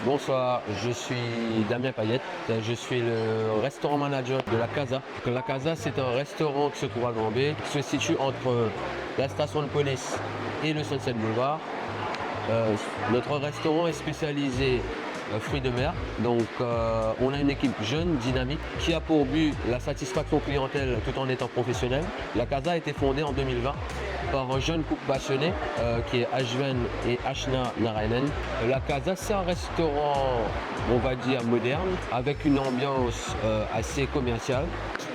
Bonsoir, je suis Damien Payette, je suis le restaurant manager de la Casa. La Casa, c'est un restaurant qui se trouve à Granby, qui se situe entre la station de police et le Sunset Boulevard. Notre restaurant est spécialisé fruits de mer, donc on a une équipe jeune, dynamique, qui a pour but la satisfaction clientèle tout en étant professionnel. La Casa a été fondée en 2020 par un jeune couple passionné qui est Ashven et Ashna Narayanan. La Casa, c'est un restaurant, on va dire, moderne, avec une ambiance assez commerciale.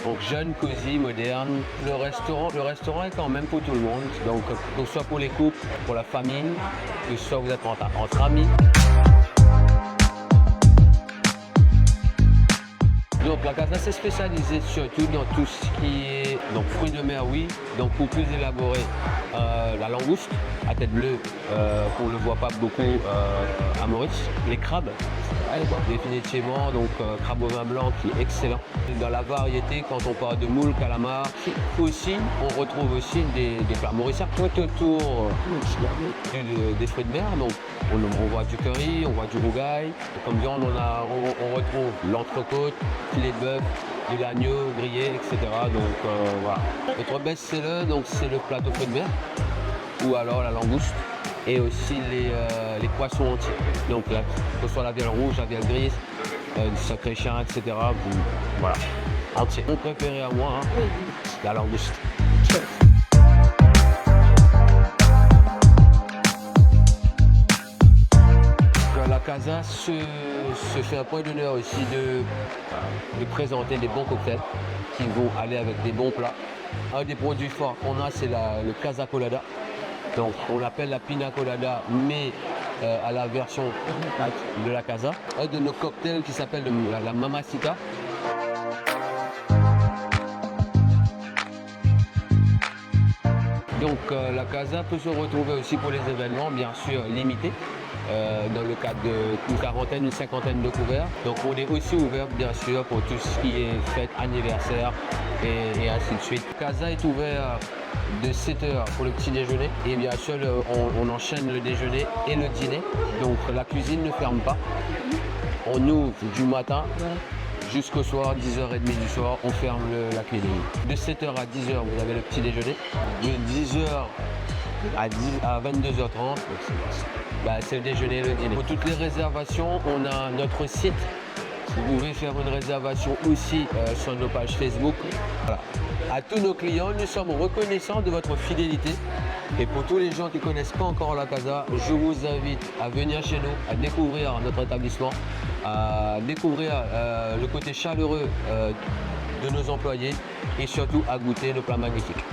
Donc jeune, cosy, moderne. Le restaurant est quand même pour tout le monde, donc que ce soit pour les couples, pour la famille, que ce soit vous êtes entre amis. Donc la Casa s'est spécialisée surtout dans tout ce qui est donc fruits de mer, oui. Donc pour plus élaborer, la langouste à tête bleue, qu'on ne le voit pas beaucoup à Maurice. Les crabes, définitivement, donc crabe au vin blanc qui est excellent. Dans la variété, quand on parle de moules, calamars, aussi, on retrouve aussi des plats mauriciens tout autour des fruits de mer. Donc on voit du curry, on voit du rougail. Comme viande, on retrouve l'entrecôte, filet de bœuf, de l'agneau grillé, etc. Donc voilà. Notre best-seller, donc c'est le plateau fruits de mer, ou alors la langouste, et aussi les poissons entiers. Donc là, que ce soit la viande rouge, la viande grise, du sacré chien, etc. Voilà, entier. Mon préféré à moi, hein, la langouste. La Casa se fait un point d'honneur aussi de présenter des bons cocktails qui vont aller avec des bons plats. Un des produits forts qu'on a, c'est le Casa Colada. Donc on appelle la Pina Colada, mais à la version de la Casa. Un de nos cocktails qui s'appelle la Mamacita. Donc la Casa peut se retrouver aussi pour les événements, bien sûr limités. Dans le cadre d'une quarantaine, une cinquantaine de couverts. Donc on est aussi ouvert bien sûr pour tout ce qui est fête, anniversaire et ainsi de suite. Casa est ouvert de 7h pour le petit déjeuner et bien sûr on enchaîne le déjeuner et le dîner. Donc la cuisine ne ferme pas. On ouvre du matin jusqu'au soir, 10h30 du soir, on ferme la cuisine. De 7h à 10h, vous avez le petit déjeuner. De 10h à 22h30, c'est le déjeuner et le dîner. Pour toutes les réservations, on a notre site. Vous pouvez faire une réservation aussi sur nos pages Facebook. Voilà. À tous nos clients, nous sommes reconnaissants de votre fidélité. Et pour tous les gens qui ne connaissent pas encore la Casa, je vous invite à venir chez nous, à découvrir notre établissement, à découvrir le côté chaleureux de nos employés et surtout à goûter nos plats magnifiques.